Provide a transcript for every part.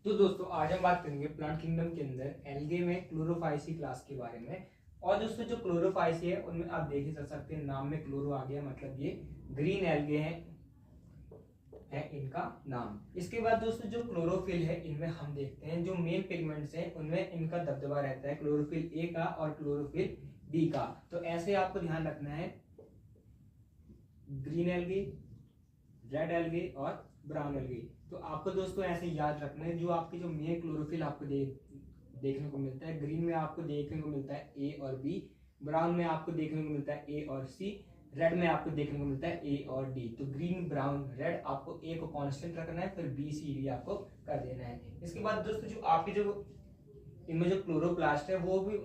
तो दोस्तों आज हम बात करेंगे प्लांट किंगडम के अंदर एल्गे में क्लोरोफाइसी क्लास के बारे में। और दोस्तों जो क्लोरोफाइसी है उनमें आप देख ही सकते हैं, नाम में क्लोरो आ गया, मतलब ये ग्रीन एल्गे है इनका नाम। इसके बाद दोस्तों जो क्लोरोफिल है इनमें हम देखते हैं जो मेन पिगमेंट्स हैं उनमें इनका दबदबा रहता है, क्लोरोफिल ए का और क्लोरोफिल बी का। तो ऐसे आपको ध्यान रखना है, ग्रीन एल्गे, रेड एल्गे और ब्राउन एल्गे। तो आपको दोस्तों ऐसे याद रखना है, जो आपकी जो मेन क्लोरोफिल आपको देखने को मिलता है, ग्रीन में आपको देखने को मिलता है ए और बी, ब्राउन में आपको देखने को मिलता है ए और सी, रेड में आपको देखने को मिलता है ए और डी। तो ग्रीन ब्राउन रेड आपको ए को कांस्टेंट रखना है, फिर बी सी डी आपको कर देना है। इसके बाद दोस्तों जो आपके जो इनमें जो क्लोरोप्लास्ट है वो भी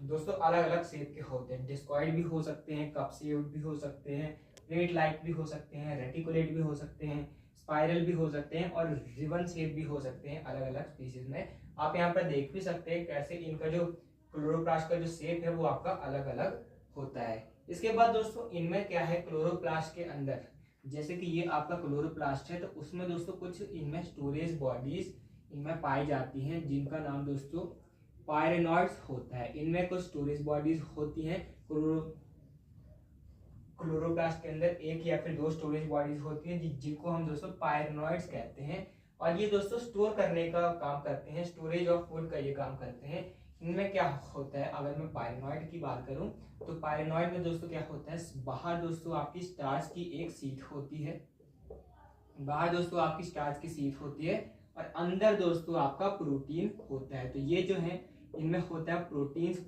दोस्तों अलग अलग शेप के होते हैं, डिस्कॉइड भी हो सकते हैं, कप शेप भी हो सकते हैं, प्लेट लाइक भी हो सकते हैं, रेटिकुलेट भी हो सकते हैं, स्पाइरल भी हो सकते हैं और रिबन शेप भी हो सकते हैं अलग अलग स्पीशीज में। आप यहाँ पर देख भी सकते हैं कैसे इनका जो क्लोरोप्लास्ट का जो शेप है वो आपका अलग अलग होता है। इसके बाद दोस्तों इनमें क्या है, क्लोरोप्लास्ट के अंदर जैसे कि ये आपका क्लोरोप्लास्ट है, तो उसमें दोस्तों कुछ इनमें स्टोरेज बॉडीज इनमें पाई जाती हैं, जिनका नाम दोस्तों पायरेनॉइड्स होता है। इनमें कुछ स्टोरेज बॉडीज होती हैं, क्लोरोप्लास्ट के अंदर एक या फिर दो स्टोरेज बॉडीज होती हैं जिनको हम दोस्तों पायरेनॉइड्स कहते हैं। और ये दोस्तों स्टोर करने का काम करते हैं, स्टोरेज ऑफ फूड का ये काम करते हैं। इनमें क्या होता है, अगर मैं पायरेनॉइड की बात करूं तो पायरेनॉइड में दोस्तों क्या होता है, बाहर दोस्तों आपकी स्टार्च की एक शीट होती है, बाहर दोस्तों आपकी स्टार्च की शीट होती है और अंदर दोस्तों आपका प्रोटीन होता है। तो ये जो है इनमें होता है प्रोटीन्स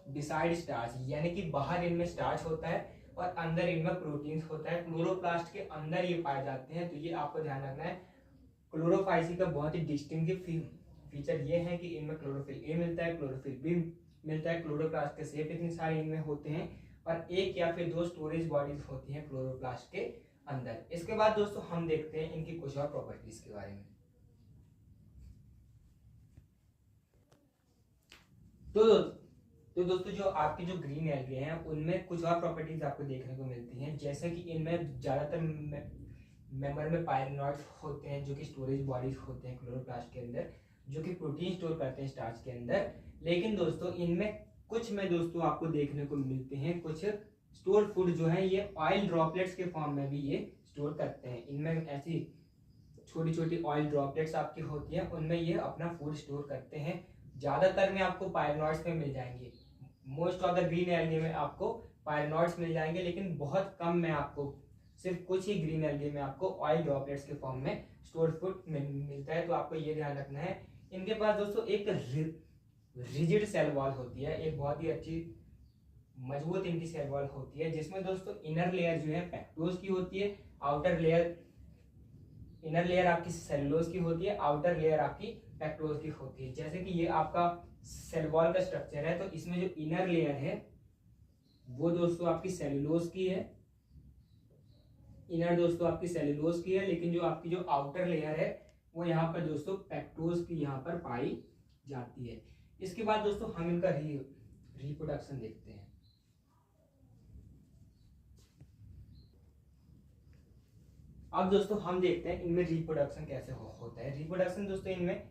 बिसाइड स्टार्च, यानी कि बाहर इनमें स्टार्च होता है और अंदर इनमें प्रोटीन्स होता है। क्लोरोप्लास्ट के अंदर ये पाए जाते हैं। तो ये आपको ध्यान रखना है, क्लोरोफाइसी का बहुत ही डिस्टिंक्टिव फीचर ये है कि इनमें क्लोरोफिल ए मिलता है, क्लोरोफिल बी मिलता है, क्लोरोप्लास्ट के शेप इतने सारे इनमें होते हैं और एक या फिर दो स्टोरेज बॉडीज होती हैं क्लोरोप्लास्ट के अंदर। इसके बाद दोस्तों हम देखते हैं इनकी कुछ और प्रॉपर्टीज के बारे में। तो दोस्तों जो आपके जो ग्रीन एल्गे हैं उनमें कुछ और प्रॉपर्टीज आपको देखने को मिलती हैं, जैसे कि इनमें ज्यादातर मेंबर में पायरेनॉइड्स होते हैं जो कि स्टोरेज बॉडीज होते हैं क्लोरोप्लास्ट के अंदर, जो कि प्रोटीन स्टोर करते हैं स्टार्च के अंदर। लेकिन दोस्तों इनमें कुछ में दोस्तों आपको देखने को मिलते हैं कुछ स्टोर फूड जो है ये ऑयल ड्रॉपलेट्स के फॉर्म में भी ये स्टोर करते हैं। इनमें ऐसी छोटी छोटी ऑयल ड्रॉपलेट्स आपकी होती है, उनमें ये अपना फूड स्टोर करते हैं। ज्यादातर में आपको पायरेनॉइड्स में मिल जाएंगे, most of the green algae में आपको पायरेनॉइड्स मिल जाएंगे, लेकिन बहुत कम में आपको सिर्फ कुछ ही ग्रीन एल्गे में आपको ऑयल ड्रॉपलेट्स के फॉर्म में स्टोर फूड मिलता है। तो आपको ये ध्यान रखना है। इनके पास दोस्तों एक रिजिड सेल वॉल होती है, एक बहुत ही अच्छी मजबूत इनकी सेल वॉल होती है, जिसमें दोस्तों इनर लेयर जो है पेक्टोज की होती है, आउटर लेयर इनर लेयर आपकी सेलुलोज की होती है, आउटर लेयर आपकी पेक्टोज की होती है। जैसे कि ये आपका सेल वॉल का स्ट्रक्चर है, तो इसमें जो इनर लेयर है वो दोस्तों आपकी सेलुलोज की है, इनर दोस्तों आपकी सेलुलोज की है, लेकिन जो आपकी जो आउटर लेयर है वो यहाँ पर दोस्तों पेक्टोज की यहाँ पर पाई जाती है। इसके बाद दोस्तों हम इनका रिप्रोडक्शन देखते हैं। अब दोस्तों हम देखते हैं इनमें रिप्रोडक्शन कैसे होता है। रिप्रोडक्शन दोस्तों इनमें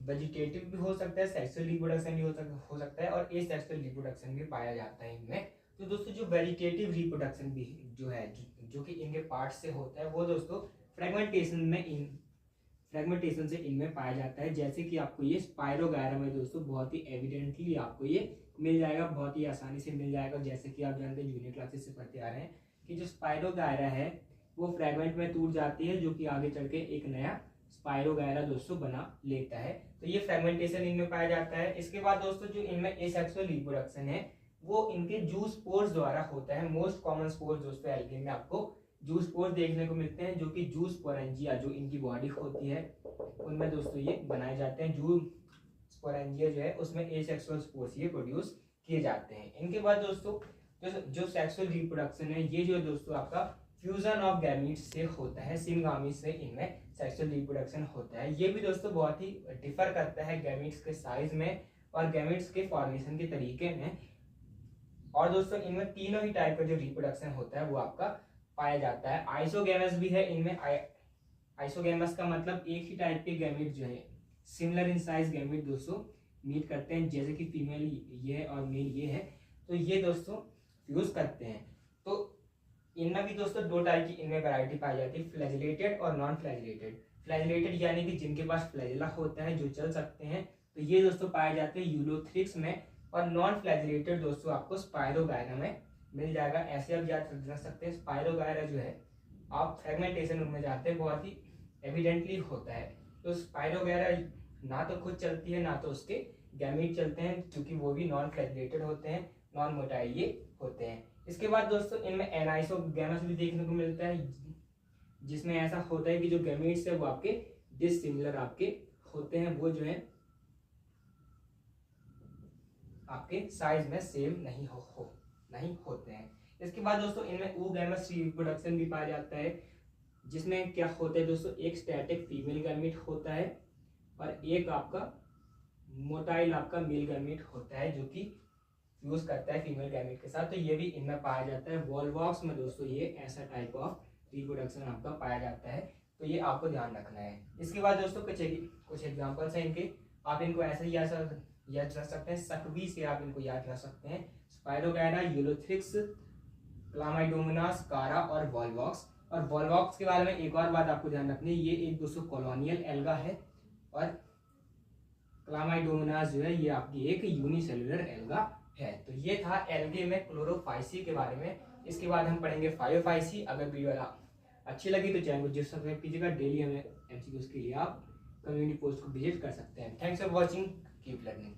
वेजिटेटिव भी हो सकता है, सेक्सुअल रिप्रोडक्शन भी हो सकता है और एसेक्सुअल रिप्रोडक्शन भी पाया जाता है इनमें। तो दोस्तों जो वेजिटेटिव रिप्रोडक्शन भी जो है जो कि इनके पार्ट से होता है वो दोस्तों फ्रेगमेंटेशन से इनमें पाया जाता है। जैसे कि आपको ये स्पाइरोगायरा में दोस्तों बहुत ही एविडेंटली आपको ये मिल जाएगा, बहुत ही आसानी से मिल जाएगा। जैसे कि आप जानते हैं जूनियर क्लासेस से पढ़ते आ रहे हैं कि जो स्पाइरोगायरा है वो फ्रेगमेंट में टूट जाती है, जो कि आगे चल के एक नया स्पाइरोगायरा दोस्तों बना लेता है। तो ये फ्रेगमेंटेशन इनमें पाया जाता है। इसके बाद दोस्तों जो इनमें एसेक्सुअल रिप्रोडक्शन है वो इनके जूस स्पोर्स द्वारा होता है। मोस्ट कॉमन स्पोर्स दोस्तों एल्गे में आपको जूस स्पोर्स देखने को मिलते हैं, जो कि जूस स्पोरेंजिया जो इनकी बॉडी होती है उनमें दोस्तों ये बनाए जाते हैं। जूस स्पोरेंजिया जो है उसमें एसेक्सुअल स्पोर्स ये प्रोड्यूस किए जाते हैं। इनके बाद दोस्तों जो सेक्सुअल रिप्रोडक्शन है ये जो दोस्तों आपका फ्यूजन ऑफ गैमीट्स से होता है, सिनगामीट्स से इनमें सेक्सुअल रिप्रोडक्शन होता है। ये भी दोस्तों बहुत ही डिफर करता है गैमीट्स के साइज में और गैमीट्स के फॉर्मेशन के तरीके में। और दोस्तों इनमें तीनों ही टाइप का जो रिप्रोडक्शन होता है वो आपका पाया जाता है। आइसोगैमस भी है इनमें, आइसोगैमस का मतलब एक ही टाइप के गैमेट जो है, सिमिलर इन साइज गैमेट दोस्तों मीट करते हैं, जैसे कि फीमेल ये है और मेल ये है, तो ये दोस्तों फ्यूज करते हैं। तो इनमें भी दोस्तों दो टाइप की इनमें वैरायटी पाई जाती है, फ्लैजिलेटेड और नॉन फ्लैजिलेटेड। फ्लैजिलेटेड यानी कि जिनके पास फ्लैजिला होता है, जो चल सकते हैं, तो ये दोस्तों पाए जाते हैं यूलोथ्रिक्स में। और नॉन फ्लैजिलेटेड दोस्तों आपको स्पायरोगायरा में मिल जाएगा। ऐसे आप याद रख सकते हैं, स्पायरोगायरा जो है आप फ्रेगमेंटेशन रूम में जाते हैं, बहुत ही एविडेंटली होता है। तो स्पायरोगायरा ना तो खुद चलती है, ना तो उसके गैमेट चलते हैं, क्योंकि वो भी नॉन फ्लैजिलेटेड होते हैं, नॉन मोटाइल ये होते हैं। इसके बाद दोस्तों इनमें एनाइसोगैमस भी देखने को मिलता है, जिसमें ऐसा होता है कि जो गैमेट्स है वो आपके डिसिमिलर आपके होते हैं, वो जो है आपके साइज में सेम नहीं नहीं होते हैं। इसके बाद दोस्तों इनमें oogamous रिप्रोडक्शन भी पाया जाता है, जिसमें क्या होता है दोस्तों, एक स्टैटिक फीमेल गैमेट होता है और एक आपका मोटाइल आपका मेल गैमेट होता है, जो कि फ्यूज करता है फीमेल गैमेट के साथ। तो ये भी इनमें पाया जाता है। वॉल्वॉक्स में दोस्तों ये ऐसा टाइप ऑफ रिप्रोडक्शन आपका पाया जाता है, तो ये आपको ध्यान रखना है। इसके बाद दोस्तों कुछ एग्जांपल्स हैं इनके, आप इनको ऐसे ही याद रख सकते हैं, सकवी से आप इनको याद रख सकते हैं, स्पायरोगायरा, यूलोथ्रिक्स, क्लामाइडोमोनास, कारा और वॉल्वॉक्स। और वॉल्वॉक्स के बारे में एक और बात आपको ध्यान रखनी है, ये एक दोस्तों कॉलोनियल एल्गा है, और क्लामाइडोमोनास जो है ये आपकी एक यूनिसेलुलर एल्गा है। तो ये था एल्गे में क्लोरोफाइसी के बारे में। इसके बाद हम पढ़ेंगे फायोफाइसी। अगर वीडियो अच्छी लगी तो चैनल को जरूर सब्सक्राइब कीजिएगा। डेली हमें एमसीक्यूज के लिए आप कम्युनिटी पोस्ट को विजिट कर सकते हैं। Thanks for watching, keep learning.